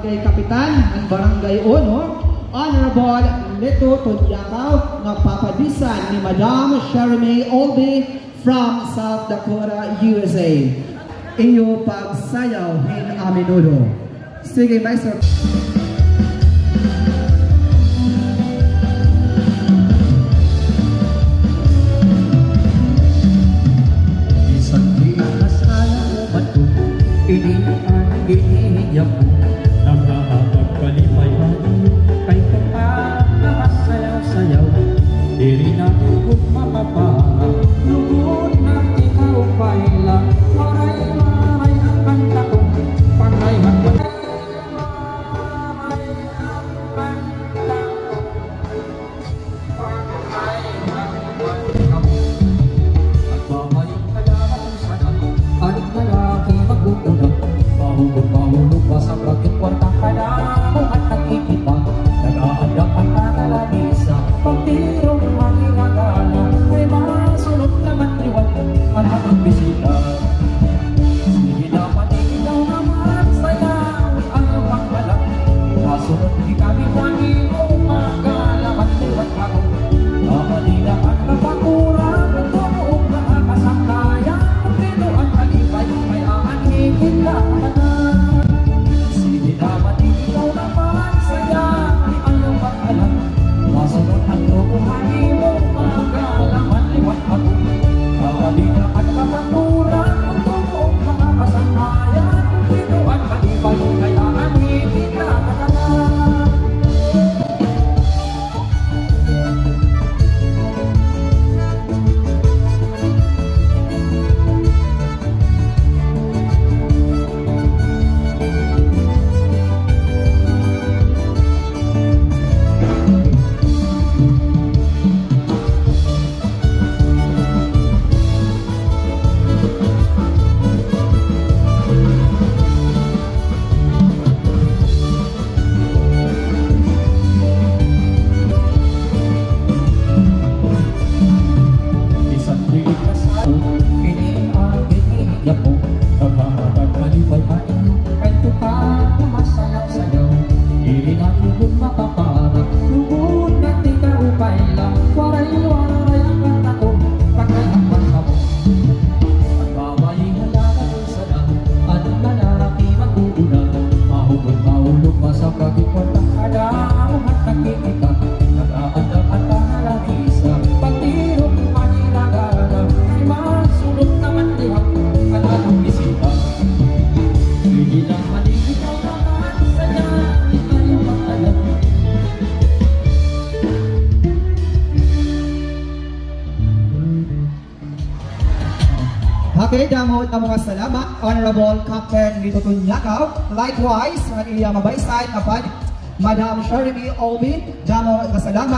Barangay Kapitan ng Barangay Ono, Honorable Lito Tunyakaw, nagpapabisan ni Madam Sheremy Olby from South Dakota, USA. Iyo pagsayaw hin aminudo. Sige, Maestro. Isang pinasaya mo ba ito? Iniinigyan mo. Nagkakapagpalipay kay kapag nakasayaw-sayaw. Di rin natin kung mapapara. Lugod natin ikaw pailang. Maray-maray ang kanta ko. Pagay-hanggang mahulog pa sa bakit kwartang kanamo at nakikita nag-aadap ang kakalabisa pagtirong makikagala may masunod naman liwat ang hatong bisita sige dapat ikaw naman sayaw ang pagbalat masunod di kami wani mo magalaman liwat ako nakalila ang napakurang at tumuog na kasangkaya kung dito ang kalipay may aanigin lang Okay, damo mga salamat, Honorable Captain Lito Tunyakaw. Likewise, ang iya mabaysay kapag Madam Sheremy Olby, damo salamat.